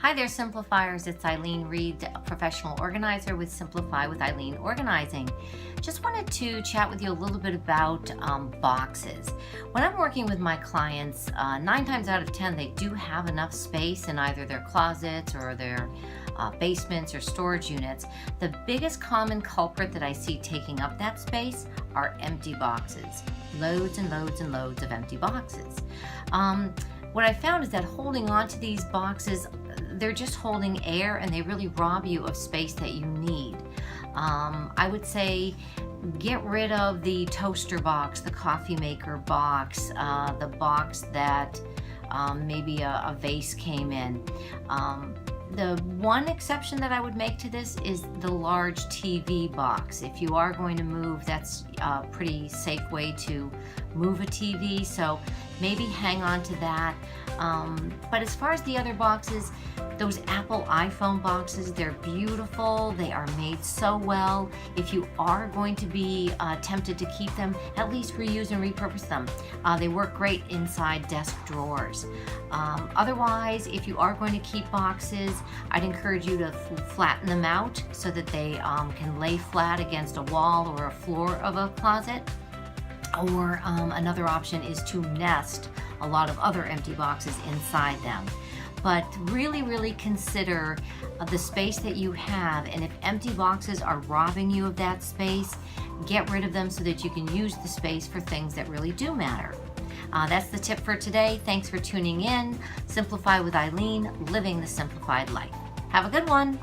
Hi there, Simplifiers. It's Eileen Reed, a professional organizer with Simplify with Eileen Organizing. Just wanted to chat with you a little bit about boxes. When I'm working with my clients, 9 times out of 10, they do have enough space in either their closets or their basements or storage units. The biggest common culprit that I see taking up that space are empty boxes. Loads and loads and loads of empty boxes. What I found is that holding on to these boxes, they're just holding air and they really rob you of space that you need. I would say get rid of the toaster box, the coffee maker box, the box that maybe a vase came in. The one exception that I would make to this is the large TV box. If you are going to move, that's a pretty safe way to move a TV, so maybe hang on to that. But as far as the other boxes, those Apple iPhone boxes, they're beautiful. They are made so well. If you are going to be tempted to keep them, at least reuse and repurpose them. They work great inside desk drawers. Otherwise, if you are going to keep boxes, I'd encourage you to flatten them out so that they can lay flat against a wall or a floor of a closet. Or another option is to nest a lot of other empty boxes inside them. But really consider the space that you have, and if empty boxes are robbing you of that space, get rid of them so that you can use the space for things that really do matter. That's the tip for today. Thanks for tuning in. Simplify with Eileen, living the simplified life. Have a good one.